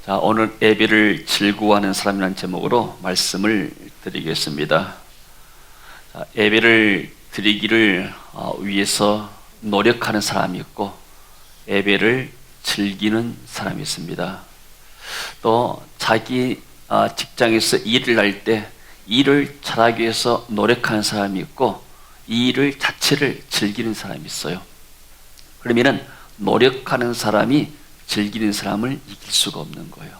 자, 오늘 예배를 즐거워하는 사람이라는 제목으로 말씀을 드리겠습니다. 자, 예배를 드리기를 위해서 노력하는 사람이 있고 예배를 즐기는 사람이 있습니다. 또 자기 직장에서 일을 할 때 일을 잘하기 위해서 노력하는 사람이 있고 이 일을 자체를 즐기는 사람이 있어요. 그러면은 노력하는 사람이 즐기는 사람을 이길 수가 없는 거예요.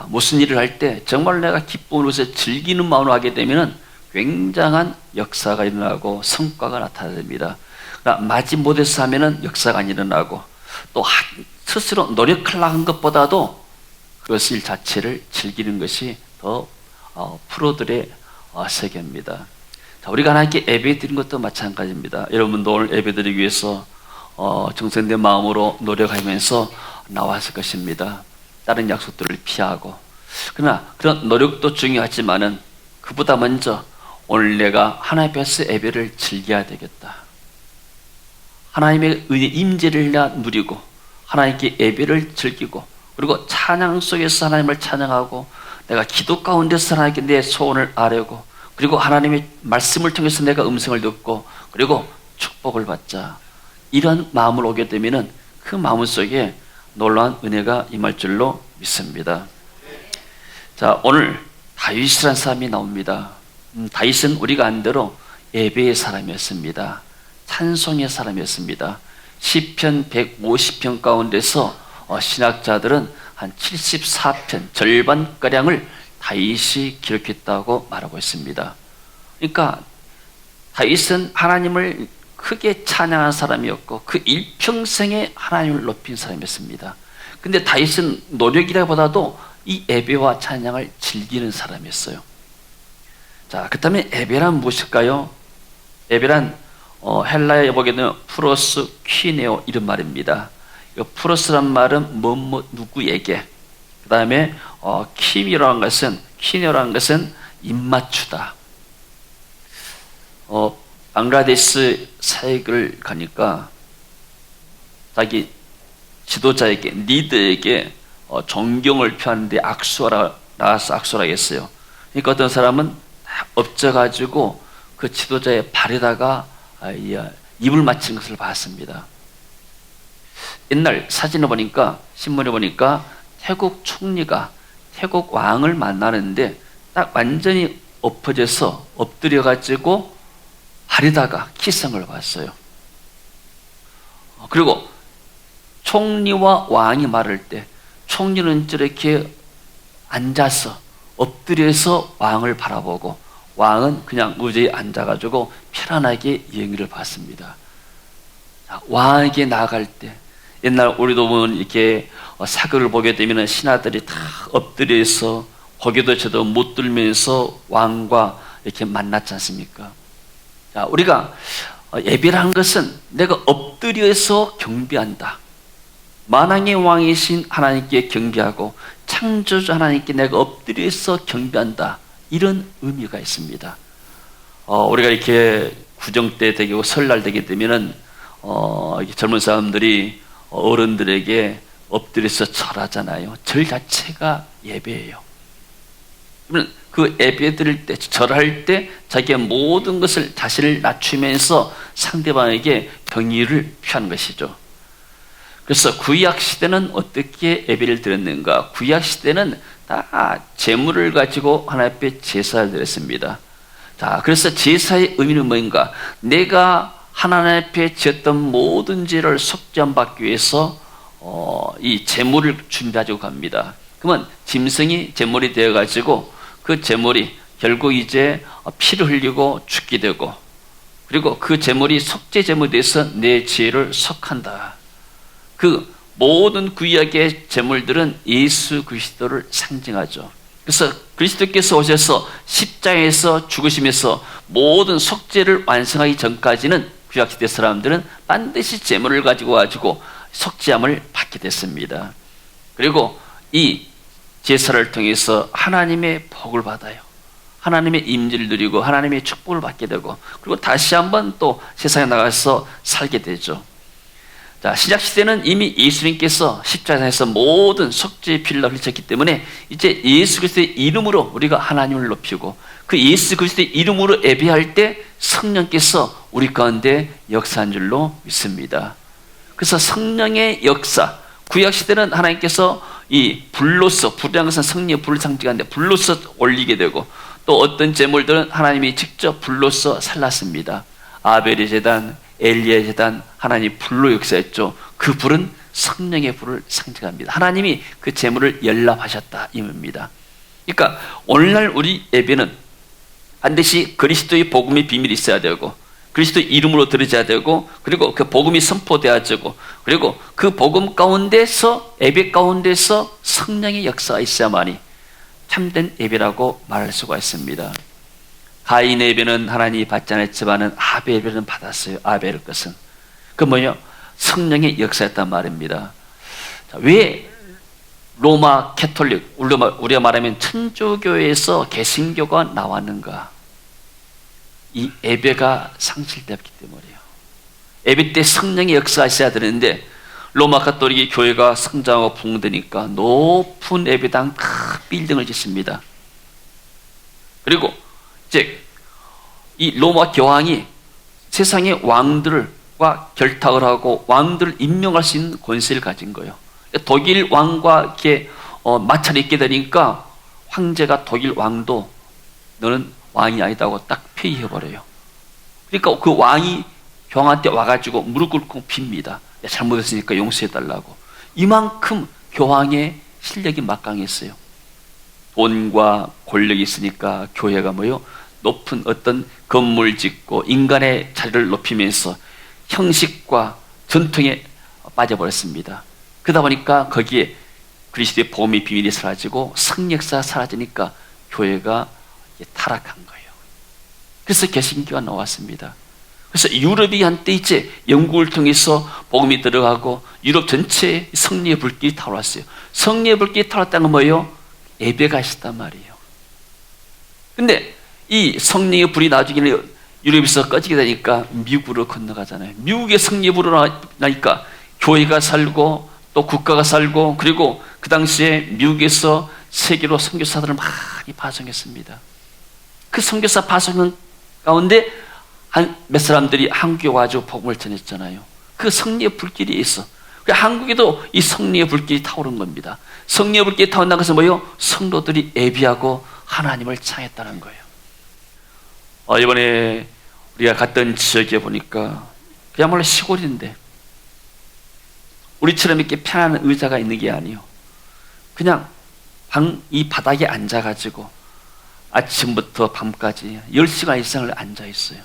무슨 일을 할 때 정말 내가 기쁨으로서 즐기는 마음으로 하게 되면 굉장한 역사가 일어나고 성과가 나타납니다. 그러나 마지못해서 하면 역사가 안 일어나고 또 스스로 노력하려고 한 것보다도 그것을 자체를 즐기는 것이 더 프로들의 세계입니다. 자, 우리가 하나님께 예배 드린 것도 마찬가지입니다. 여러분도 오늘 예배 드리기 위해서 정성된 마음으로 노력하면서 나왔을 것입니다. 다른 약속들을 피하고. 그러나 그런 노력도 중요하지만은 그보다 먼저 오늘 내가 하나님 앞에서 예배를 즐겨야 되겠다. 하나님의 은혜 임재를 누리고 하나님께 예배를 즐기고 그리고 찬양 속에서 하나님을 찬양하고 내가 기도 가운데서 하나님께 내 소원을 아뢰고 그리고 하나님의 말씀을 통해서 내가 음성을 듣고 그리고 축복을 받자. 이런 마음을 오게 되면은 그 마음 속에 놀라운 은혜가 임할 줄로 믿습니다. 자, 오늘 다윗이라는 사람이 나옵니다. 다윗은 우리가 안 대로 예배의 사람이었습니다. 찬송의 사람이었습니다. 시편 150편 가운데서 신학자들은 한 74편 절반가량을 다윗이 기록했다고 말하고 있습니다. 그러니까 다윗은 하나님을 크게 찬양한 사람이었고 그 일평생에 하나님을 높인 사람이었습니다. 근데 다윗은 노력이라보다도 이 예배와 찬양을 즐기는 사람이었어요. 자, 그렇다면 예배란 무엇일까요? 예배란 헬라어에 보게 되면 프로스 퀴네오 이런 말입니다. 프로스란 말은 뭐뭐 누구에게, 그 다음에 퀴네오라는 것은 입맞추다. 방글라데시 사역을 가니까 자기 지도자에게 리더에게 존경을 표하는데 나와서 악수라 했어요. 그러니까 어떤 사람은 엎져가지고 그 지도자의 발에다가 입을 맞추는 것을 봤습니다. 옛날 사진을 보니까 신문에 보니까 태국 총리가 태국 왕을 만나는데 딱 완전히 엎드려가지고 발에다가 키스한 걸 봤어요. 그리고 총리와 왕이 말할 때 총리는 저렇게 앉아서 엎드려서 왕을 바라보고 왕은 그냥 의자에 앉아가지고 편안하게 영의를 받습니다. 왕에게 나아갈 때 옛날 우리도 보면 이렇게 사극을 보게 되면 신하들이 다 엎드려서 고개도 저도 못 들면서 왕과 이렇게 만났지 않습니까? 자, 우리가 예배라는 것은 내가 엎드려서 경배한다. 만왕의 왕이신 하나님께 경배하고 창조주 하나님께 내가 엎드려서 경배한다. 이런 의미가 있습니다. 우리가 이렇게 구정 때 되고 설날 되게 되면은 젊은 사람들이 어른들에게 엎드려서 절하잖아요. 절 자체가 예배예요. 그러면 그 예배 드릴 때, 절할 때 자기의 모든 것을 자신을 낮추면서 상대방에게 경의를 표하는 것이죠. 그래서 구약 시대는 어떻게 예배를 드렸는가? 구약 시대는 다 제물을 가지고 하나님 앞에 제사를 드렸습니다. 자, 그래서 제사의 의미는 뭔가? 내가 하나님 앞에 지었던 모든 죄를 속죄함 받기 위해서 이 제물을 준비하고 갑니다. 그러면 짐승이 제물이 되어 가지고 그 제물이 결국 이제 피를 흘리고 죽게 되고 그리고 그 제물이 속죄 제물이 돼서 내 죄를 속한다. 그 모든 구약의 제물들은 예수 그리스도를 상징하죠. 그래서 그리스도께서 오셔서 십자가에서 죽으시면서 모든 속죄를 완성하기 전까지는 구약시대 사람들은 반드시 제물을 가지고 속죄함을 받게 됐습니다. 그리고 이 제사를 통해서 하나님의 복을 받아요. 하나님의 임재를 누리고 하나님의 축복을 받게 되고 그리고 다시 한번 또 세상에 나가서 살게 되죠. 자, 신약 시대는 이미 예수님께서 십자가에서 모든 속죄의 피를 흘리셨기 때문에 이제 예수 그리스도의 이름으로 우리가 하나님을 높이고 그 예수 그리스도의 이름으로 예배할 때 성령께서 우리 가운데 역사한 줄로 믿습니다. 그래서 성령의 역사, 구약 시대는 하나님께서 이 불로서, 불이라는 것은 성령의 불을 상징하는데 불로서 올리게 되고 또 어떤 제물들은 하나님이 직접 불로서 살랐습니다. 아벨의 제단, 엘리야의 제단, 하나님이 불로 역사했죠. 그 불은 성령의 불을 상징합니다. 하나님이 그 제물을 연락하셨다 이 의미입니다. 그러니까 오늘날 우리 예배는 반드시 그리스도의 복음의 비밀이 있어야 되고 그리스도 이름으로 드려져야 되고 그리고 그 복음이 선포돼야 되고 그리고 그 복음 가운데서 예배 가운데서 성령의 역사가 있어야만이 참된 예배라고 말할 수가 있습니다. 가인의 예배는 하나님이 받지 않았지만은 아벨의 예배는 받았어요. 아벨의 것은 그 뭐냐 성령의 역사였단 말입니다. 자, 왜 로마 캐톨릭 우리가 말하면 천주교에서 개신교가 나왔는가? 이 예배가 상실되었기 때문이에요. 예배 때 성령의 역사가 있어야 되는데 로마 가톨릭 교회가 성장하고 붕대니까 높은 예배당 큰 빌딩을 짓습니다. 그리고 이제 이 로마 교황이 세상의 왕들과 결탁을 하고 왕들을 임명할 수 있는 권세를 가진 거예요. 독일 왕과 이렇게 마찰이 있게 되니까 황제가 독일 왕도 너는 왕이 아니다고 딱 폐위해버려요. 그러니까 그 왕이 교황한테 와가지고 무릎 꿇고 빕니다. 잘못했으니까 용서해달라고. 이만큼 교황의 실력이 막강했어요. 돈과 권력이 있으니까 교회가 뭐요? 높은 어떤 건물 짓고 인간의 자리를 높이면서 형식과 전통에 빠져버렸습니다. 그러다 보니까 거기에 그리스도의 복음의 비밀이 사라지고 성역사가 사라지니까 교회가 타락한 거예요. 그래서 개신교가 나왔습니다. 그래서 유럽이 한때 이제 영국을 통해서 복음이 들어가고 유럽 전체에 성령의 불길이 타올랐어요. 성령의 불길이 타올랐다는 건 뭐예요? 예배가 있었단 말이에요. 근데 이 성령의 불이 나중에 유럽에서 꺼지게 되니까 미국으로 건너가잖아요. 미국의 성령의 불이 나니까 교회가 살고 또 국가가 살고 그리고 그 당시에 미국에서 세계로 선교사들을 많이 파송했습니다. 그 선교사 파송 가운데 몇 사람들이 한국에 와서 복음을 전했잖아요. 그 성령의 불길이 있어. 한국에도 이 성령의 불길이 타오른 겁니다. 성령의 불길이 타온다는 것은 뭐예요? 성도들이 예비하고 하나님을 찬양했다는 거예요. 이번에 우리가 갔던 지역에 보니까 그야말로 시골인데 우리처럼 이렇게 편안한 의자가 있는 게 아니에요. 그냥 이 바닥에 앉아가지고 아침부터 밤까지 10시간 이상을 앉아있어요.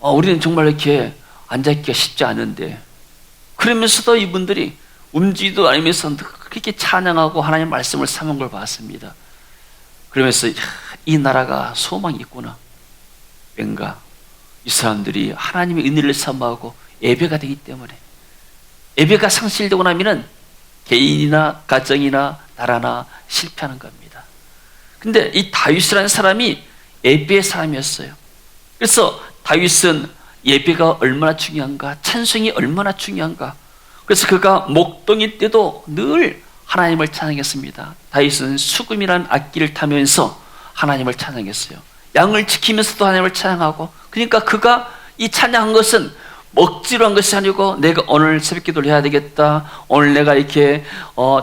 우리는 정말 이렇게 앉아있기가 쉽지 않은데 그러면서도 이분들이 움직이도 않으면서 그렇게 찬양하고 하나님의 말씀을 삼은 걸 봤습니다. 그러면서 이 나라가 소망이 있구나. 왠가 이 사람들이 하나님의 은혜를 삼아하고 예배가 되기 때문에 예배가 상실되고 나면은 개인이나 가정이나 나라나 실패하는 겁니다. 근데 이 다윗이라는 사람이 예배의 사람이었어요. 그래서 다윗은 예배가 얼마나 중요한가, 찬송이 얼마나 중요한가. 그래서 그가 목동일 때도 늘 하나님을 찬양했습니다. 다윗은 수금이라는 악기를 타면서 하나님을 찬양했어요. 양을 지키면서도 하나님을 찬양하고, 그러니까 그가 이 찬양한 것은 억지로 한 것이 아니고 내가 오늘 새벽 기도를 해야 되겠다, 오늘 내가 이렇게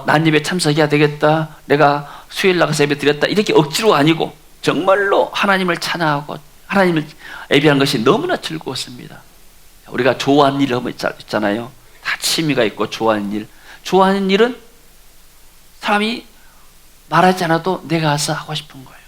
난입에 참석해야 되겠다, 내가 수요일 나가서 예배 드렸다, 이렇게 억지로 아니고 정말로 하나님을 찬양하고 하나님을 예배하는 것이 너무나 즐거웠습니다. 우리가 좋아하는 일을 하면 있잖아요. 다 취미가 있고 좋아하는 일. 좋아하는 일은 사람이 말하지 않아도 내가 가서 하고 싶은 거예요.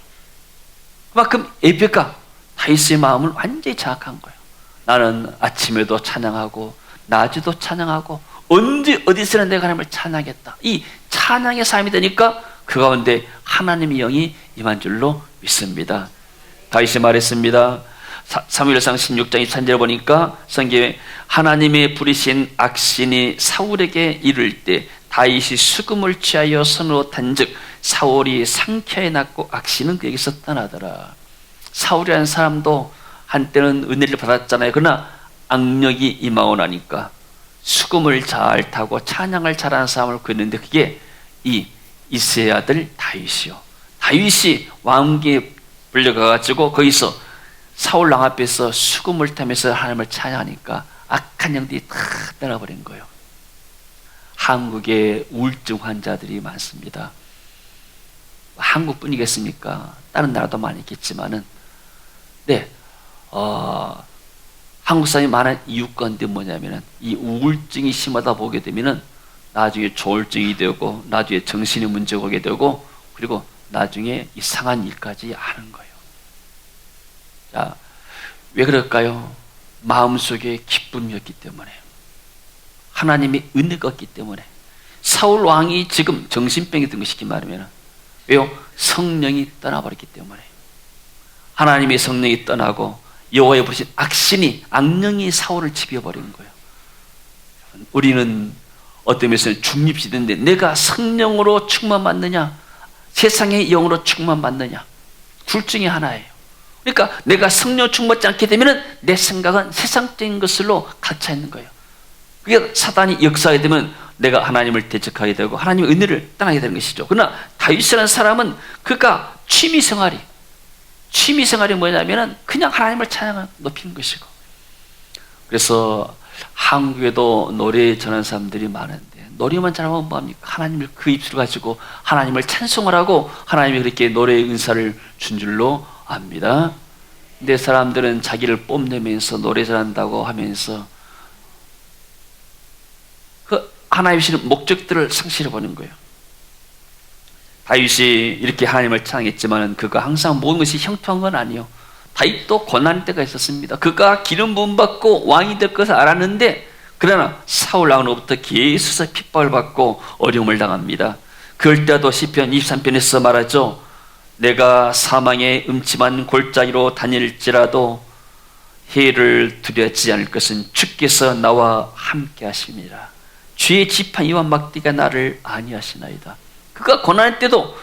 그만큼 예배가 다윗의 마음을 완전히 장악한 거예요. 나는 아침에도 찬양하고 낮에도 찬양하고 언제 어디서나 내가 하나님을 찬양하겠다. 이 찬양의 삶이 되니까 그 가운데 하나님의 영이 임한 줄로 믿습니다. 다윗이 말했습니다. 사무엘상 16장 23절 보니까 성경에 하나님의 부리신 악신이 사울에게 이를 때 다윗이 수금을 취하여 손으로 탄즉 사울이 상쾌하게 낫고 악신은 그에게서 떠나더라. 사울이라는 사람도 한때는 은혜를 받았잖아요. 그러나 악력이 임하고 나니까 수금을 잘 타고 찬양을 잘하는 사람을 구했는데 그게 이 이새의 아들 다윗이요. 다윗이 왕궁에 불려가가지고 거기서 사울 왕 앞에서 수금을 타면서 하나님을 찬양하니까 악한 영들이 다 떠나버린 거예요. 한국에 우울증 환자들이 많습니다. 한국뿐이겠습니까? 다른 나라도 많이 있겠지만은, 네, 한국 사람이 많은 이유 가운데 뭐냐면은 이 우울증이 심하다 보게 되면은 나중에 조울증이 되고 나중에 정신의 문제가 오게 되고 그리고 나중에 이상한 일까지 하는 거예요. 자, 왜 그럴까요? 마음속에 기쁨이 없기 때문에, 하나님의 은혜가 없기 때문에. 사울 왕이 지금 정신병이 든 것이기 말이면 왜요? 성령이 떠나버렸기 때문에. 하나님의 성령이 떠나고 여호와의 부르신 악령이 사울을 지배해버린 거예요. 우리는 어떤 면에서는 중립시대인데 내가 성령으로 충만받느냐 세상의 영으로 충만받느냐, 둘 중에 하나예요. 그러니까 내가 성령 충만받지 않게 되면 내 생각은 세상적인 것으로 갇혀 있는 거예요. 그게 사단이 역사하게 되면 내가 하나님을 대적하게 되고 하나님의 은혜를 떠나게 되는 것이죠. 그러나 다윗이라는 사람은 그가 취미생활이 뭐냐면은 그냥 하나님을 찬양하고 높이는 것이고. 그래서 한국에도 노래 전하는 사람들이 많은데 노래만 잘하면 뭐합니까? 하나님을 그 입술을 가지고 하나님을 찬송을 하고 하나님이 그렇게 노래의 은사를 준 줄로 압니다. 근데 사람들은 자기를 뽐내면서 노래 잘한다고 하면서 그 하나님의 주시는 목적들을 상실해버리는 거예요. 다윗이 이렇게 하나님을 찬양했지만 그가 항상 모든 것이 형통한 건 아니에요. 다윗도 고난의 때가 있었습니다. 그가 기름 부음 받고 왕이 될 것을 알았는데 그러나 사울 왕으로부터 계속 핍박을 받고 어려움을 당합니다. 그럴 때도 시편 23편에서 말하죠. 내가 사망의 음침한 골짜기로 다닐지라도 해를 두렵지 않을 것은 주께서 나와 함께 하십니다. 주의 지팡이와 막대기가 나를 안위하시나이다. 그가 고난할 때도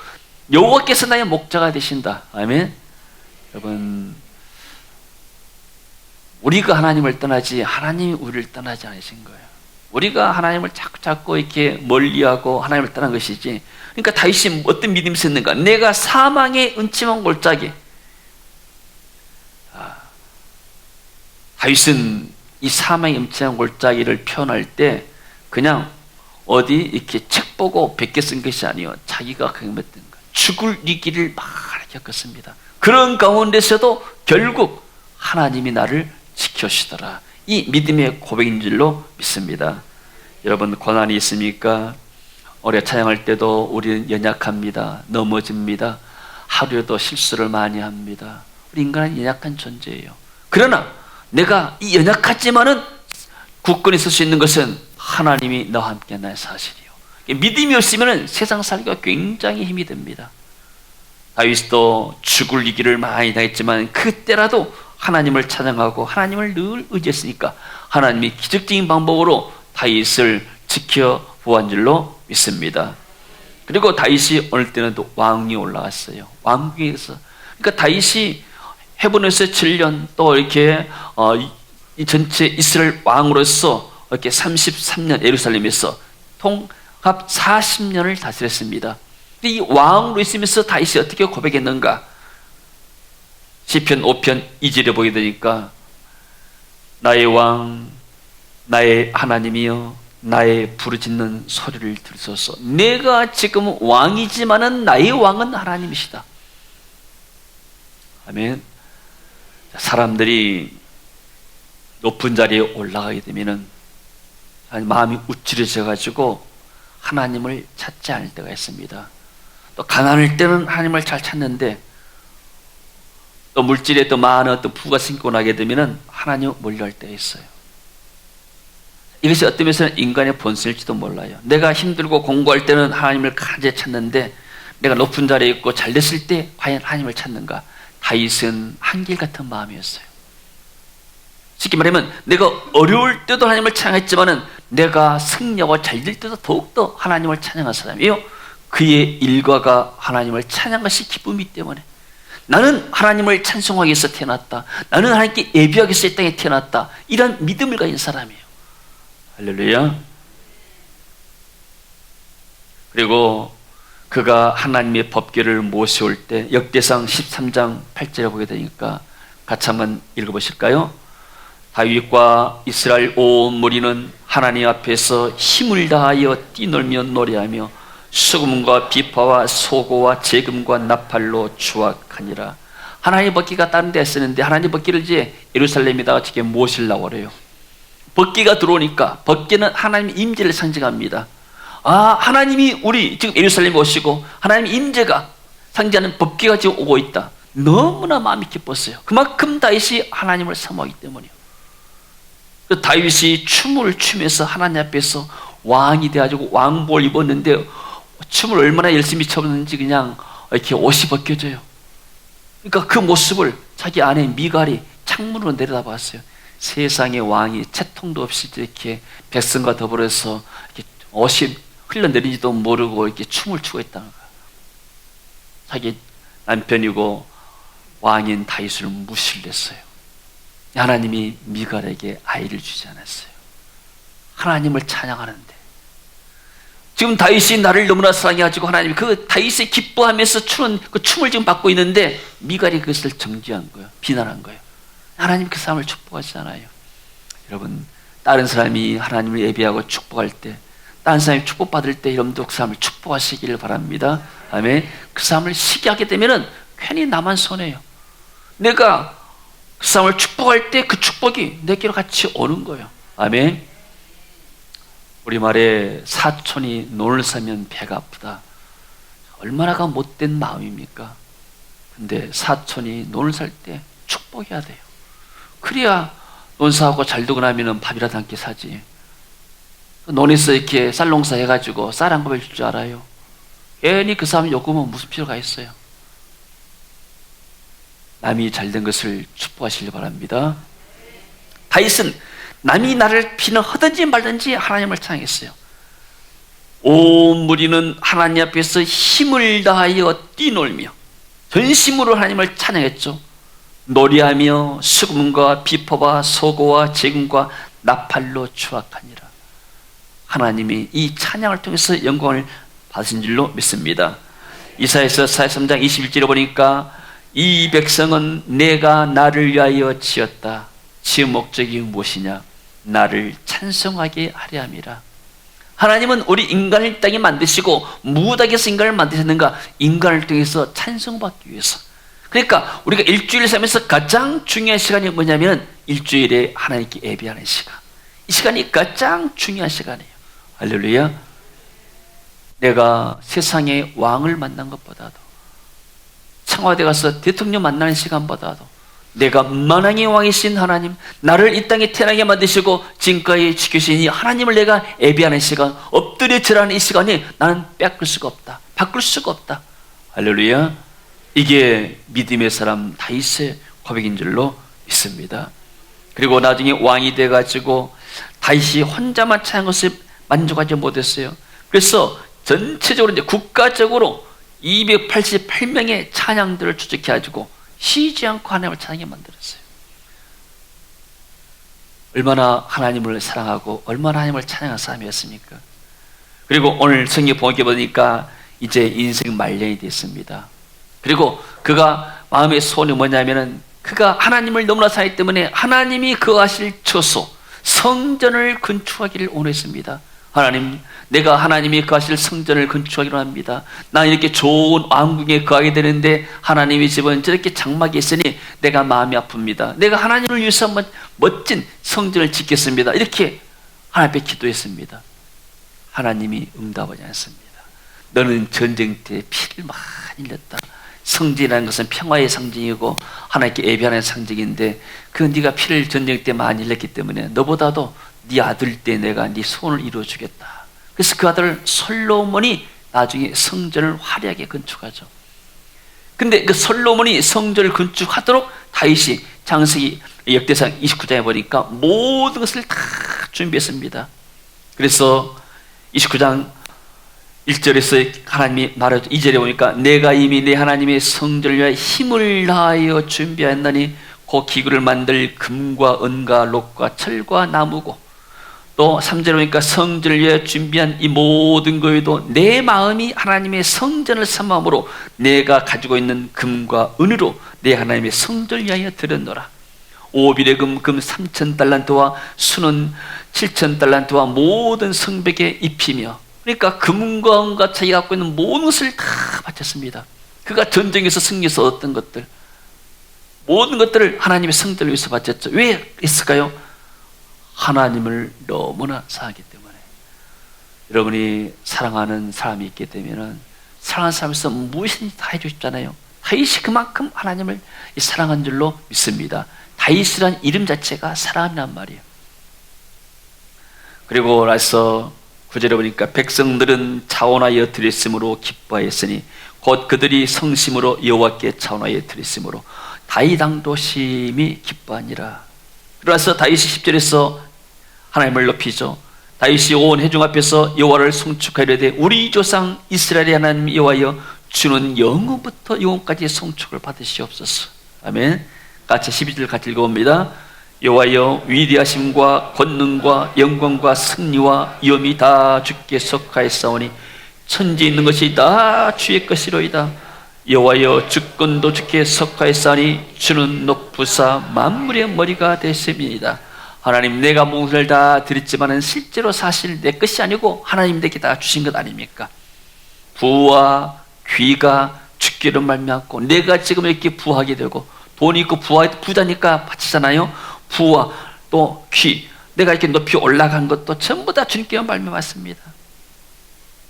여호와께서 나의 목자가 되신다. 아멘. 여러분, 우리가 하나님을 떠나지 하나님이 우리를 떠나지 않으신 거예요. 우리가 하나님을 자꾸 이렇게 멀리하고 하나님을 떠난 것이지. 그러니까 다윗이 어떤 믿음이 있었는가? 내가 사망의 음침한 골짜기. 다윗은 이 사망의 음침한 골짜기를 표현할 때 그냥 어디 이렇게 책 보고 베껴 쓴 것이 아니요. 자기가 경험했던 것. 죽을 위기를 많이 겪었습니다. 그런 가운데서도 결국 하나님이 나를 지켜주시더라. 이 믿음의 고백인 줄로 믿습니다. 여러분, 고난이 있습니까? 우리가 찬양할 때도 우리는 연약합니다. 넘어집니다. 하루에도 실수를 많이 합니다. 우리 인간은 연약한 존재예요. 그러나 내가 이 연약하지만은 굳건히 설 수 있는 것은 하나님이 너와 함께 나의 사실이요. 믿음이 없으면 세상 살기가 굉장히 힘이 듭니다. 다윗도 죽을 위기를 많이 당했지만 그때라도 하나님을 찬양하고 하나님을 늘 의지했으니까 하나님이 기적적인 방법으로 다윗을 지켜보았는 줄로 믿습니다. 그리고 다윗이 어느 때는 또 왕위에 올라갔어요. 왕궁에서. 그러니까 다윗이 헤브론에서 7년 또 이렇게 이 전체 이스라엘 왕으로서 이렇게 33년 예루살렘에서 통합 40년을 다스렸습니다. 이 왕으로 있으면서 다윗이 어떻게 고백했는가? 시편 5편 2절에 보게 되니까 나의 왕, 나의 하나님이여 나의 부르짖는 소리를 들으소서. 내가 지금 왕이지만은 나의 왕은 하나님이시다. 아멘. 사람들이 높은 자리에 올라가게 되면은 마음이 우쭐해져 가지고 하나님을 찾지 않을 때가 있습니다. 또 가난할 때는 하나님을 잘 찾는데 또 물질에 또 많은 어떤 부가 생기고 나게 되면은 하나님을 멀리할 때가 있어요. 이것이 어떤 면에서는 인간의 본성일지도 몰라요. 내가 힘들고 공부할 때는 하나님을 간절히 찾는데 내가 높은 자리에 있고 잘 됐을 때 과연 하나님을 찾는가? 다윗은 한결같은 마음이었어요. 쉽게 말하면 내가 어려울 때도 하나님을 찬양했지만은 내가 승리하고 잘 될 때도 더욱더 하나님을 찬양한 사람이에요. 그의 일과가 하나님을 찬양한 것이 기쁨이기 때문에 나는 하나님을 찬송하기 위해서 태어났다. 나는 하나님께 예배하기 위해서 이 땅에 태어났다. 이런 믿음을 가진 사람이에요. 할렐루야. 그리고 그가 하나님의 법궤를 모셔올 때 역대상 13장 8절에 보게 되니까 같이 한번 읽어보실까요? 다윗과 이스라엘 온 무리는 하나님 앞에서 힘을 다하여 뛰놀며 노래하며 수금과 비파와 소고와 재금과 나팔로 주악하니라. 하나님 법궤가 다른 데 쓰는데 하나님 법궤를 이제 예루살렘에다가 지금 모시려고 그래요. 법궤가 들어오니까 법궤는 하나님의 임재를 상징합니다. 하나님이 우리 지금 예루살렘에 오시고 하나님의 임재가 상징하는 법궤가 지금 오고 있다. 너무나 마음이 기뻤어요. 그만큼 다윗이 하나님을 사모하기 때문이에요. 그 다윗이 춤을 추면서 하나님 앞에서 왕이 돼가지고 왕복을 입었는데 춤을 얼마나 열심히 췄는지 그냥 이렇게 옷이 벗겨져요. 그러니까 그 모습을 자기 아내 미갈이 창문으로 내려다봤어요. 세상의 왕이 채통도 없이 이렇게 백성과 더불어서 이렇게 옷이 흘러내리지도 모르고 이렇게 춤을 추고 있다는 거예요. 자기 남편이고 왕인 다윗을 무시를 했어요. 하나님이 미갈에게 아이를 주지 않았어요. 하나님을 찬양하는데 지금 다윗이 나를 너무나 사랑해가지고 하나님이 그 다윗이 기뻐하면서 추는 그 춤을 지금 받고 있는데 미갈이 그것을 정죄한 거예요. 비난한 거예요. 하나님 그 사람을 축복하지 않아요. 여러분, 다른 사람이 하나님을 예배하고 축복할 때, 다른 사람이 축복받을 때 여러분도 그 사람을 축복하시기를 바랍니다. 아멘. 그 사람을 시기하게 되면은 괜히 나만 손해요. 내가 그 사람을 축복할 때 그 축복이 내게로 같이 오는 거예요. 아멘. 우리말에 사촌이 논을 사면 배가 아프다. 얼마나 못된 마음입니까? 근데 사촌이 논을 살 때 축복해야 돼요. 그래야 논사하고 잘 되고 나면 밥이라도 한 끼 사지. 논에서 이렇게 쌀농사 해가지고 쌀 한 그릇 줄 줄 알아요? 괜히 그 사람 욕구면 무슨 필요가 있어요? 남이 잘된 것을 축복하시길 바랍니다. 다윗은 남이 나를 비난하든지 말든지 하나님을 찬양했어요. 온 무리는 하나님 앞에서 힘을 다하여 뛰놀며 전심으로 하나님을 찬양했죠. 노래하며 수금과 비포와 소고와 재금과 나팔로 추악하니라. 하나님이 이 찬양을 통해서 영광을 받으신 줄로 믿습니다. 이사야서 43장 21절에 보니까 이 백성은 내가 나를 위하여 지었다. 지은 목적이 무엇이냐? 나를 찬송하게 하려 함이라. 하나님은 우리 인간을 이 땅에 만드시고 무엇하기 위해서 인간을 만드셨는가? 인간을 통해서 찬송받기 위해서. 그러니까 우리가 일주일 살면서 가장 중요한 시간이 뭐냐면 일주일에 하나님께 예배하는 시간. 이 시간이 가장 중요한 시간이에요. 할렐루야. 내가 세상의 왕을 만난 것보다도 청와대 가서 대통령 만나는 시간보다도 내가 만왕의 왕이신 하나님, 나를 이 땅에 태어나게 만드시고 지금까지 지키신 이 하나님을 내가 예배하는 시간, 엎드려 절하는 이 시간이 나는 뺏길 수가 없다. 바꿀 수가 없다. 할렐루야. 이게 믿음의 사람 다윗의 고백인 줄로 믿습니다. 그리고 나중에 왕이 돼가지고 다윗이 혼자만 찬양 것을 만족하지 못했어요. 그래서 전체적으로 이제 국가적으로 288명의 찬양들을 추적해가지고 쉬지 않고 하나님을 찬양하게 만들었어요. 얼마나 하나님을 사랑하고 얼마나 하나님을 찬양한 사람이었습니까? 그리고 오늘 성경 보게 보니까 이제 인생 말년이 됐습니다. 그리고 그가 마음의 소원이 뭐냐면은 그가 하나님을 너무나 사랑하기 때문에 하나님이 거하실 처소 성전을 건축하기를 원했습니다. 하나님, 내가 하나님이 거하실 성전을 건축하기로 합니다. 나 이렇게 좋은 왕궁에 거하게 되는데 하나님의 집은 저렇게 장막이 있으니 내가 마음이 아픕니다. 내가 하나님을 위해서 한번 멋진 성전을 짓겠습니다. 이렇게 하나님 앞에 기도했습니다. 하나님이 응답하지 않습니다. 너는 전쟁 때 피를 많이 흘렸다. 성전이라는 것은 평화의 상징이고 하나님께 예배하는 상징인데 그 네가 피를 전쟁 때 많이 흘렸기 때문에 너보다도 네 아들 때 내가 네 소원을 이루어주겠다. 그래서 그 아들 솔로몬이 나중에 성전을 화려하게 건축하죠. 근데 그 솔로몬이 성전을 건축하도록 다윗이 창세기 역대상 29장에 보니까 모든 것을 다 준비했습니다. 그래서 29장 1절에서 하나님이 말하죠. 2절에 보니까 내가 이미 내 하나님의 성전을 위하여 힘을 다하여 준비하였나니 그 기구를 만들 금과 은과 록과 철과 나무고, 또 3절에 보니까 성전을 위하여 준비한 이 모든 것에도 내 마음이 하나님의 성전을 삼음으로 내가 가지고 있는 금과 은으로 내 하나님의 성전을 위하여 드렸노라. 오빌의 금 3,000달란트와 수는 7,000달란트와 모든 성벽에 입히며, 그러니까 금과 은과 자기가 갖고 있는 모든 것을 다 바쳤습니다. 그가 전쟁에서 승리해서 얻었던 것들, 모든 것들을 하나님의 성전을 위해서 바쳤죠. 왜 했을까요? 하나님을 너무나 사랑하기 때문에. 여러분이 사랑하는 사람이 있게 되면 사랑하는 사람에서 무엇이든지 다 해주고 싶잖아요. 다윗이 그만큼 하나님을 사랑한 줄로 믿습니다. 다윗이란 이름 자체가 사랑이란 말이에요. 그리고 나서 9절에 보니까 백성들은 차원하여 드렸으므로 기뻐하였으니 곧 그들이 성심으로 여호와께 차원하여 드렸으므로 다윗 왕도 심히 기뻐하니라. 그래서 다윗이 10절에서 하나님을 높이죠. 다윗이 온 회중 앞에서 여호와를 송축하려되 우리 조상 이스라엘의 하나님 여호와여, 주는 영원부터 영원까지 송축을 받으시옵소서. 아멘. 같이 12절 같이 읽어봅니다. 여호와여, 위대하심과 권능과 영광과 승리와 위엄이 다 주께 속하였사오니 천지에 있는 것이 다 주의 것이로이다. 여호와여, 주권도 주께 속하였사오니 주는 높으사 만물의 머리가 되심이니이다. 하나님, 내가 무엇을 다 드렸지만은 실제로 사실 내 것이 아니고 하나님 내게 다 주신 것 아닙니까? 부와 귀가 주께로 말미암고 내가 지금 이렇게 부하게 되고, 돈이 있고 부자니까 바치잖아요. 부와 또 귀, 내가 이렇게 높이 올라간 것도 전부 다 주님께 말미암았습니다.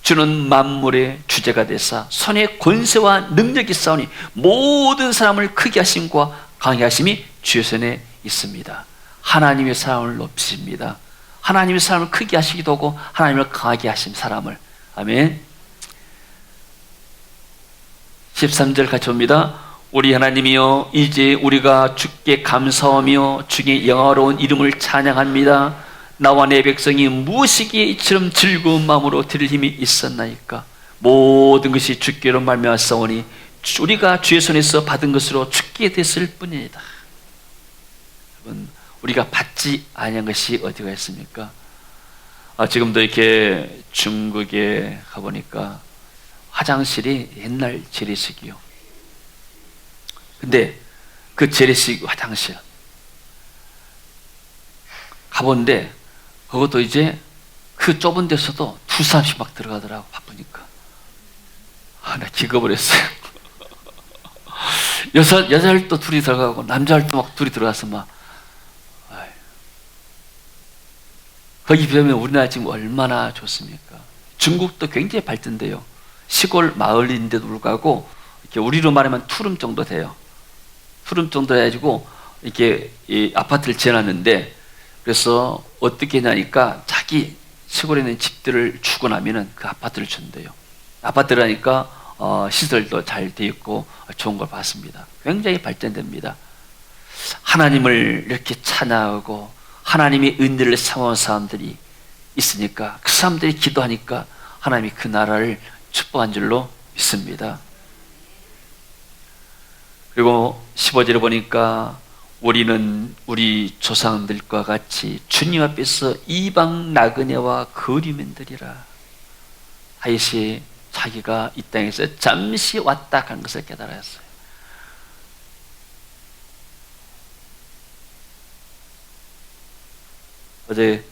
주는 만물의 주제가 되사 손에 권세와 능력이 있사오니 모든 사람을 크게 하심과 강하게 하심이 주의 손에 있습니다. 하나님의 사람을 높이십니다. 하나님의 사람을 크게 하시기도 하고 하나님을 강하게 하신 사람을. 아멘. 13절 같이 봅니다. 우리 하나님이여, 이제 우리가 주께 감사하며 주의 영화로운 이름을 찬양합니다. 나와 내 백성이 무엇이기에 이처럼 즐거운 마음으로 드릴 힘이 있었나이까? 모든 것이 주께로 말미암았사오니 우리가 주의 손에서 받은 것으로 주께 됐을 뿐이다. 여러분, 우리가 받지 아니한 것이 어디가 있습니까? 지금도 이렇게 중국에 가보니까 화장실이 옛날 재래식이요. 근데 그 재래식 화장실 가본데 그것도 이제 그 좁은 데서도 두 사람씩 막 들어가더라고, 바쁘니까. 나 기겁을 했어요. 여자를 또 둘이 들어가고 남자를 또 막 둘이 들어가서 막. 거기 비하면 우리나라 지금 얼마나 좋습니까? 중국도 굉장히 발전돼요. 시골 마을인데도 불구하고 이렇게 우리로 말하면 투룸 정도 돼요. 투룸 정도 해가지고 이렇게 이 아파트를 지어놨는데, 그래서 어떻게 하냐니까 자기 시골에 있는 집들을 주고 나면은 그 아파트를 준대요. 아파트라니까 시설도 잘 돼 있고 좋은 걸 봤습니다. 굉장히 발전됩니다. 하나님을 이렇게 찬양하고 하나님의 은혜를 사모하는 사람들이 있으니까, 그 사람들이 기도하니까 하나님이 그 나라를 축복한 줄로 믿습니다. 그리고 15절에 보니까 우리는 우리 조상들과 같이 주님 앞에서 이방 나그네와 거류민들이라. 다윗이 자기가 이 땅에서 잠시 왔다 간 것을 깨달았어요. 어제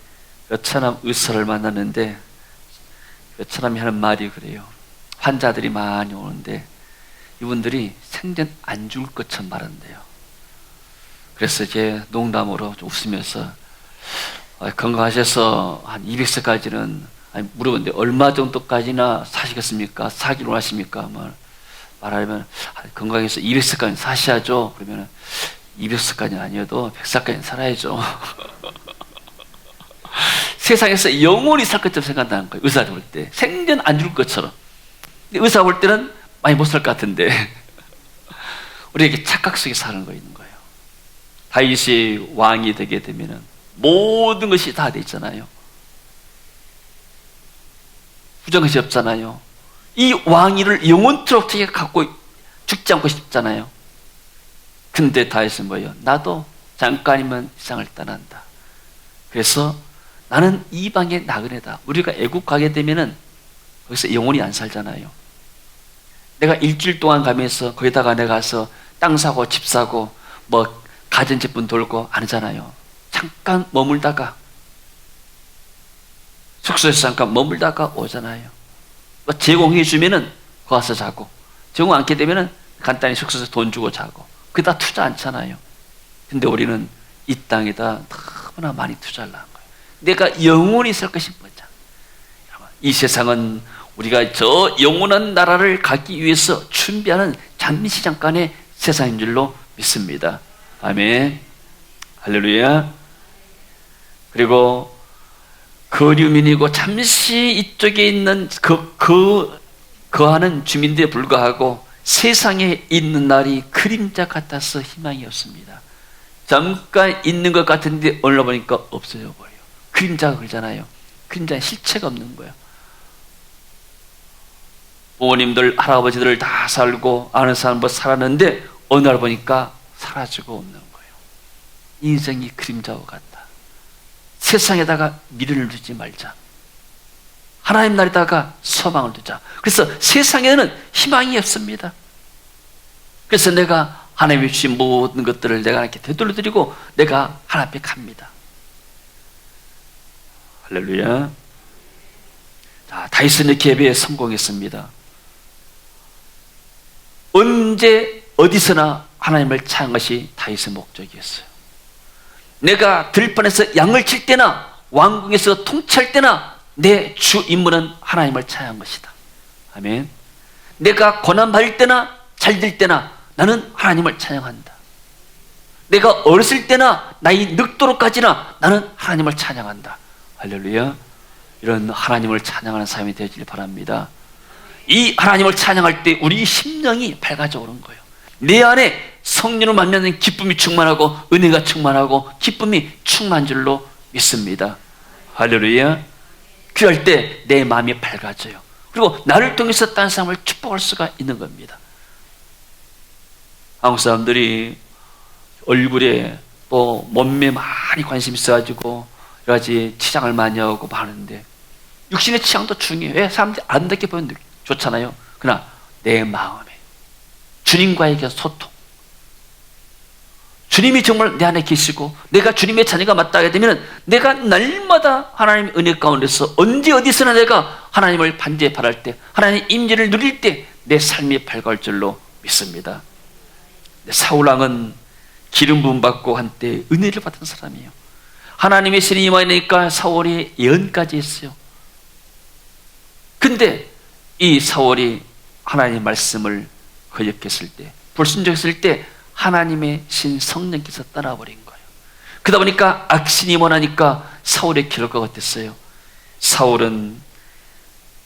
베트남 의사를 만났는데 베트남이 하는 말이 그래요. 환자들이 많이 오는데 이분들이 생전 안 죽을 것처럼 말한대요. 그래서 이제 농담으로 좀 웃으면서 건강하셔서 한 200세까지는, 물어봤는데 얼마 정도까지나 사시겠습니까? 사기로 하십니까? 말하면 건강해서 200세까지 사셔야죠. 그러면 200세까지는 아니어도 100세까지는 살아야죠. 세상에서 영원히 살 것처럼 생각한다는 거예요. 의사들 볼 때 생전 안 죽을 것처럼. 근데 의사 볼 때는 많이 못 살 것 같은데 우리에게 착각 속에 사는 거 있는 거예요. 다윗이 왕이 되게 되면은 모든 것이 다 돼 있잖아요. 부정한 것이 없잖아요. 이 왕위를 영원토록 자기가 갖고 죽지 않고 싶잖아요. 근데 다윗은 뭐예요? 나도 잠깐이면 이 세상을 떠난다. 그래서 나는 이방의 나그네다. 우리가 애국 가게 되면은 거기서 영원히 안 살잖아요. 내가 일주일 동안 가면서 거기다가 내가 가서 땅 사고 집 사고 뭐 가전제품 돌고 안 하잖아요. 잠깐 머물다가 숙소에서 잠깐 머물다가 오잖아요. 뭐 제공해 주면은 거기 가서 자고, 제공 않게 되면은 간단히 숙소에서 돈 주고 자고. 그게 다 투자 않잖아요. 근데 우리는 이 땅에다 너무나 많이 투자를 한 거예요. 내가 영원히 살 것이 뭐냐. 이 세상은 우리가 저 영원한 나라를 가기 위해서 준비하는 잠시 잠깐의 세상인 줄로 믿습니다. 아멘. 할렐루야. 그리고 거류민이고 잠시 이쪽에 있는 거하는 주민들에 불과하고 세상에 있는 날이 그림자 같아서 희망이 없습니다. 잠깐 있는 것 같은데 올라 보니까 없어져 버려요. 그림자가 그러잖아요. 그림자에 실체가 없는 거예요. 부모님들, 할아버지들 다 살고 아는 사람 뭐 살았는데 어느 날 보니까 사라지고 없는 거예요. 인생이 그림자와 같다. 세상에다가 미련을 두지 말자. 하나님 나라에다가 소망을 두자. 그래서 세상에는 희망이 없습니다. 그래서 내가 하나님이 주신 모든 것들을 내가 이렇게 되돌려드리고 내가 하나님 앞에 갑니다. 할렐루야. 자, 다윗은 이렇게 예배에 성공했습니다. 언제 어디서나 하나님을 찬양한 것이 다윗의 목적이었어요. 내가 들판에서 양을 칠 때나 왕궁에서 통치할 때나 내 주 임무는 하나님을 찬양한 것이다. 아멘. 내가 고난받을 때나 잘될 때나 나는 하나님을 찬양한다. 내가 어렸을 때나 나이 늙도록까지나 나는 하나님을 찬양한다. 할렐루야. 이런 하나님을 찬양하는 삶이 되길 바랍니다. 이 하나님을 찬양할 때 우리 심령이 밝아져 오는 거예요. 내 안에 성령을 만나는 기쁨이 충만하고 은혜가 충만하고 기쁨이 충만한 줄로 믿습니다. 할렐루야. 그럴 때 내 마음이 밝아져요. 그리고 나를 통해서 다른 사람을 축복할 수가 있는 겁니다. 한국 사람들이 얼굴에 또 몸매에 많이 관심 있어가지고 여러 가지 치장을 많이 하고 하는데 육신의 치장도 중요해요. 왜? 사람들이 아름답게 보면 좋잖아요. 그러나 내 마음에 주님과의 소통, 주님이 정말 내 안에 계시고 내가 주님의 자녀가 맞다게 되면 내가 날마다 하나님의 은혜 가운데서 언제 어디서나 내가 하나님을 반드시 바랄 때 하나님의 임재를 누릴 때 내 삶이 밝을 줄로 믿습니다. 사울왕은 기름 부음 받고 한때 은혜를 받은 사람이에요. 하나님의 신이 임하니까 사울이 예언까지 했어요. 근데 이 사울이 하나님의 말씀을 거역했을 때, 불순종했을 때 하나님의 신 성령께서 떠나버린 거예요. 그러다 보니까 악신이 임하니까 사울의 결과가 어땠어요? 사울은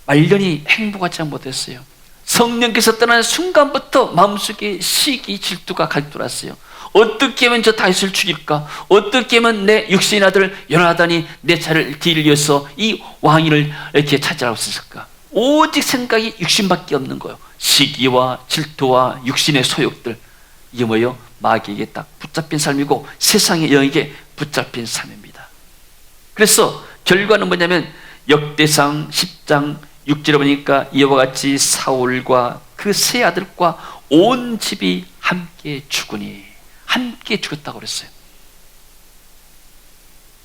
말년이 행복하지 못했어요. 성령께서 떠나는 순간부터 마음속에 시기, 질투가 갈돌았어요. 어떻게 하면 저 다윗을 죽일까? 어떻게 하면 내 육신의 아들 요나단이 내 차를 뒤를 이어서 이 왕위를 이렇게 차지하고 있을까? 오직 생각이 육신밖에 없는 거예요. 시기와 질투와 육신의 소욕들, 이게 뭐예요? 마귀에게 딱 붙잡힌 삶이고 세상의 영에게 붙잡힌 삶입니다. 그래서 결과는 뭐냐면 역대상 10장 6절에 보니까 이와 같이 사울과 그 세 아들과 온 집이 함께 죽으니, 함께 죽었다고 그랬어요.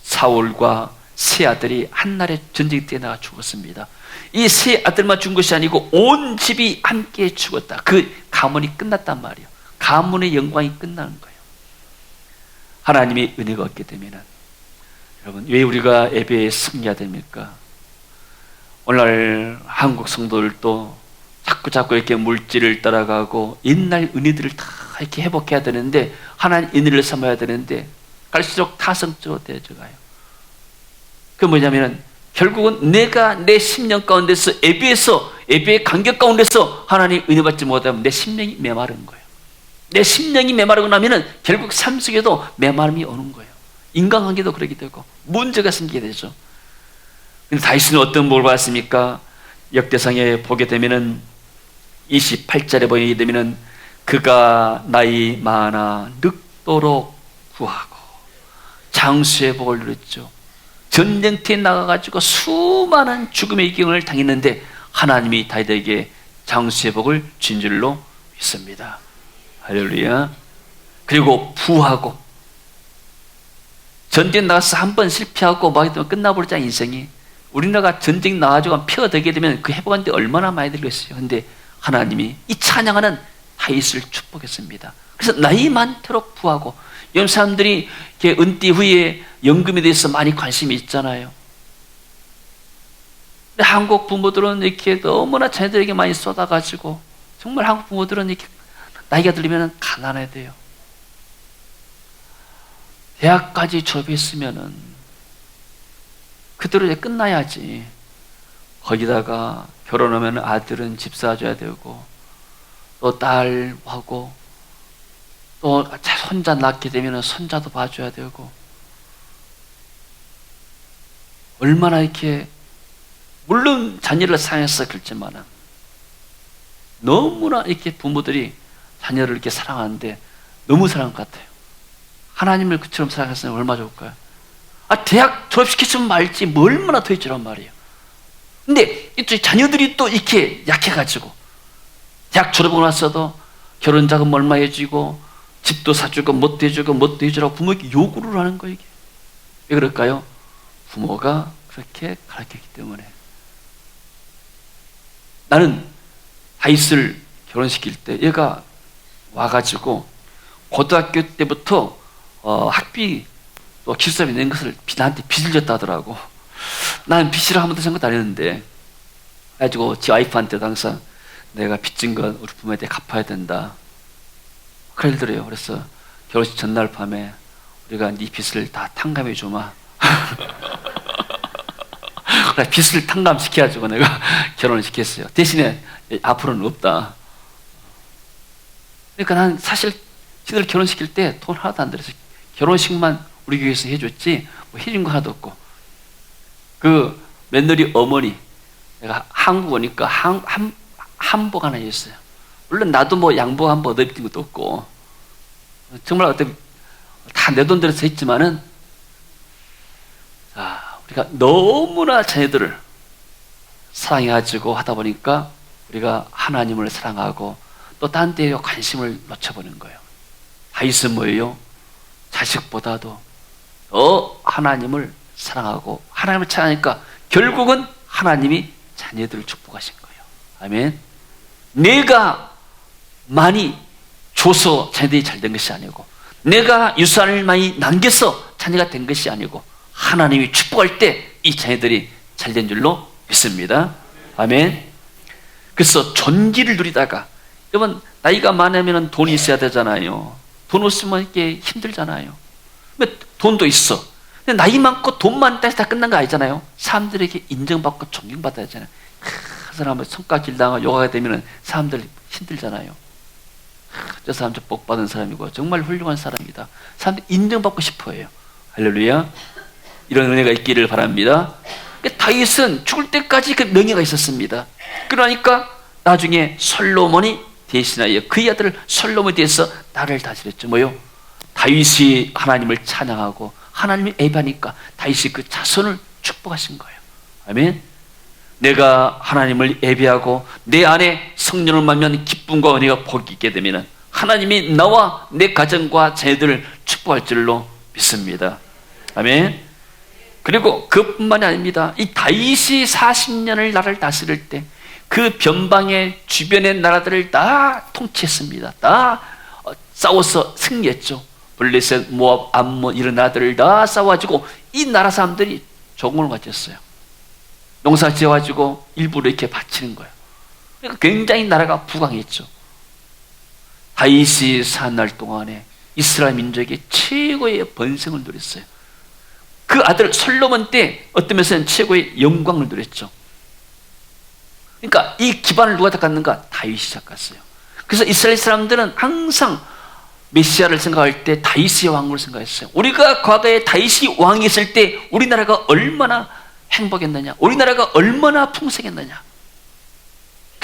사울과 세 아들이 한날에 전쟁 때 나가 죽었습니다. 이 세 아들만 죽은 것이 아니고 온 집이 함께 죽었다. 그 가문이 끝났단 말이에요. 가문의 영광이 끝나는 거예요. 하나님의 은혜가 없게 되면은, 여러분, 왜 우리가 예배에 승리해야 됩니까? 오늘 한국 성도들도 자꾸 이렇게 물질을 따라가고 옛날 은혜들을 다 이렇게 회복해야 되는데, 하나님 은혜를 삼아야 되는데 갈수록 타성적으로 되어져가요. 그게 뭐냐면은 결국은 내가 내 심령 가운데서 예배의 간격 가운데서 하나님 은혜 받지 못하면 내 심령이 메마른 거예요. 내 심령이 메마르고 나면은 결국 삶 속에도 메마름이 오는 거예요. 인간관계도 그렇게 되고 문제가 생기게 되죠. 근데 다윗은 어떤 복을 받았습니까? 역대상에 보게 되면은 28절에 보게 되면은 그가 나이 많아 늙도록 구하고 장수의 복을 누렸죠. 전쟁터에 나가가지고 수많은 죽음의 경을 당했는데 하나님이 다윗에게 장수의 복을 준 줄로 믿습니다. 할렐루야. 그리고 부하고 전쟁 나가서 한 번 실패하고 막 되면 끝나버리잖아 인생이. 우리나라가 전쟁 나가지고 피가 되게 되면 그 회복하는데 얼마나 많이 들겠어요. 근데 하나님이 이 찬양하는 다윗을 축복했습니다. 그래서 나이 많도록 부하고, 요즘 사람들이 이렇게 은퇴 후에 연금에 대해서 많이 관심이 있잖아요. 근데 한국 부모들은 이렇게 너무나 자녀들에게 많이 쏟아가지고, 정말 한국 부모들은 이렇게 나이가 들면 가난해야 돼요. 대학까지 졸업했으면은 그대로 이제 끝나야지. 거기다가 결혼하면 아들은 집 사줘야 되고, 또 딸하고, 또 손자 낳게 되면 손자도 봐줘야 되고, 얼마나 이렇게, 물론 자녀를 사랑해서 그렇지만은 너무나 이렇게 부모들이 자녀를 이렇게 사랑하는데 너무 사랑한 것 같아요. 하나님을 그처럼 사랑했으면 얼마나 좋을까요? 대학 졸업시켰으면 말지 뭐 얼마나 더 해주란 말이에요. 근데 또 자녀들이 또 이렇게 약해가지고 대학 졸업하고 나서도 결혼 자금 얼마 해주고 집도 사주고 뭣도 해주고 뭣도 해주라고 부모에게 요구를 하는 거예요. 이게 왜 그럴까요? 부모가 그렇게 가르쳤기 때문에. 나는 다윗을 결혼시킬 때 얘가 와가지고 고등학교 때부터 학비 또 기숙사비 낸 것을 나한테 빚을 졌다 하더라고. 나는 빚이라 한 번도 생각도 안 했는데, 그래가지고 지 와이프한테도 항상 내가 빚진 건 우리 부모한테 갚아야 된다 그러더래요. 그래서 결혼식 전날 밤에 우리가 네 빚을 다 탕감해 주마. 그래, 빚을 탕감시켜가지고 내가 결혼을 시켰어요. 대신에 앞으로는 없다. 그러니까 난 사실 시들 결혼시킬 때 돈 하나도 안 들여서 결혼식만 우리 교회에서 해줬지 뭐 해준 거 하나도 없고, 그 며느리 어머니, 내가 한국 오니까 한복 하나 했어요. 물론 나도 뭐 양복 한 번 얻어입힌 것도 없고, 정말 어떻게 다 내 돈 들여서 했지만은, 우리가 너무나 자녀들을 사랑해가지고 하다 보니까 우리가 하나님을 사랑하고 또 딴 데에 관심을 놓쳐보는 거예요. 다윗은 뭐예요? 자식보다도 더 하나님을 사랑하고 하나님을 찾으니까 결국은 하나님이 자녀들을 축복하신 거예요. 아멘. 내가 많이 줘서 자녀들이 잘 된 것이 아니고, 내가 유산을 많이 남겨서 자녀가 된 것이 아니고, 하나님이 축복할 때 이 자녀들이 잘 된 줄로 믿습니다. 아멘. 그래서 존귀를 누리다가, 여러분 나이가 많으면 돈이 있어야 되잖아요. 돈 없으면 이렇게 힘들잖아요. 근데 돈도 있어. 근데 나이 많고 돈 많다 해서 다 끝난 거 아니잖아요. 사람들에게 인정받고 존경받아야 하잖아요. 그 사람은 손가락 길다가 요가가 되면 사람들 힘들잖아요. 저 사람 저 복 받은 사람이고 정말 훌륭한 사람이다. 사람들 인정받고 싶어 해요. 할렐루야. 이런 은혜가 있기를 바랍니다. 다윗은 죽을 때까지 그 명예가 있었습니다. 그러니까 나중에 솔로몬이 대신하여 그의 아들 솔로몬에 대해서 나를 다스렸죠. 뭐요? 다윗이 하나님을 찬양하고 하나님을 예배하니까 다윗이 그 자손을 축복하신 거예요. 아멘. 내가 하나님을 예배하고 내 안에 성령을 만면 기쁨과 은혜가 복이 있게 되면 하나님이 나와 내 가정과 자녀들을 축복할 줄로 믿습니다. 아멘. 그리고 그뿐만이 아닙니다. 이 다윗이 40년을 나라를 다스릴 때 그 변방의 주변의 나라들을 다 통치했습니다. 다 싸워서 승리했죠. 블레셋, 모압, 암몬 이런 나라들을 다 싸워가지고 이 나라 사람들이 종을 가졌어요. 농사 지어가지고 일부러 이렇게 바치는 거예요. 그러니까 굉장히 나라가 부강했죠. 다윗이 산 날 동안에 이스라엘 민족의 최고의 번성을 누렸어요. 그 아들 솔로몬 때 어떤 면에서는 최고의 영광을 누렸죠. 그러니까 이 기반을 누가 닦았는가? 다윗이 닦았어요. 그래서 이스라엘 사람들은 항상 메시아를 생각할 때 다윗의 왕으로 생각했어요. 우리가 과거에 다윗이 왕이 있을 때 우리나라가 얼마나 행복했느냐, 우리나라가 얼마나 풍성했느냐.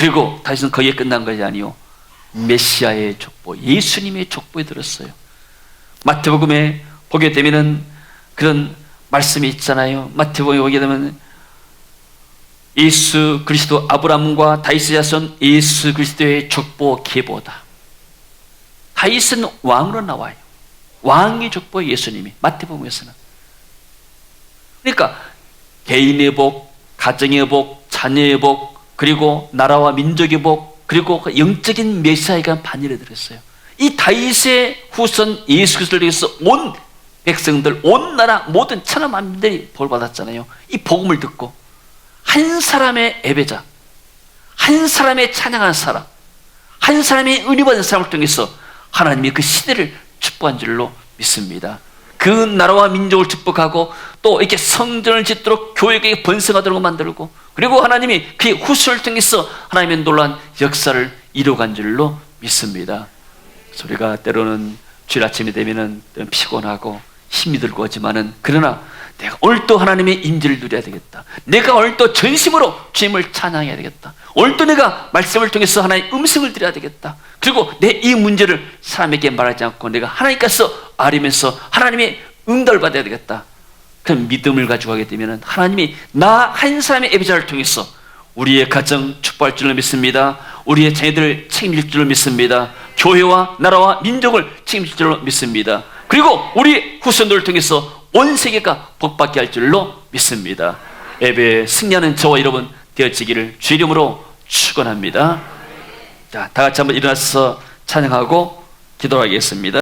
그리고 다윗은 거기에 끝난 것이 아니요, 메시아의 족보, 예수님의 족보에 들었어요. 마태복음에 보게 되면은 그런 말씀이 있잖아요. 마태복음에 보게 되면 예수 그리스도, 아브라함과 다윗의 자손 예수 그리스도의 족보 계보다. 다윗은 왕으로 나와요. 왕의 족보 예수님이, 마태복음에서는. 그러니까 개인의 복, 가정의 복, 자녀의 복, 그리고 나라와 민족의 복, 그리고 영적인 메시아가 반열에 들었어요. 이 다윗의 후손 예수 그리스도를 위해서 온 백성들, 온 나라 모든 천하 만민들이 볼 받았잖아요. 이 복음을 듣고 한 사람의 예배자, 한 사람의 찬양한 사람, 한 사람의 은혜 받은 사람을 통해서 하나님이 그 시대를 축복한 줄로 믿습니다. 그 나라와 민족을 축복하고 또 이렇게 성전을 짓도록 교회가 번성하도록 만들고, 그리고 하나님이 그의 후손을 통해서 하나님의 놀라운 역사를 이루어간 줄로 믿습니다. 그래서 우리가 때로는 주일 아침이 되면은 피곤하고 힘이 들고 하지만은, 그러나 내가 오늘 또 하나님의 임재를 누려야 되겠다. 내가 오늘 또 전심으로 주님을 찬양해야 되겠다. 오늘 또 내가 말씀을 통해서 하나님의 음성을 드려야 되겠다. 그리고 내 이 문제를 사람에게 말하지 않고 내가 하나님께서 아뢰면서 하나님의 응답을 받아야 되겠다. 그런 믿음을 가지고 하게 되면 하나님이 나 한 사람의 예배자를 통해서 우리의 가정 축복할 줄로 믿습니다. 우리의 자녀들을 책임질 줄로 믿습니다. 교회와 나라와 민족을 책임질 줄로 믿습니다. 그리고 우리 후손들을 통해서 온 세계가 복받게 할 줄로 믿습니다. 예배에 승리하는 저와 여러분 되어지기를 주 이름으로 축원합니다. 자, 다 같이 한번 일어나서 찬양하고 기도하겠습니다.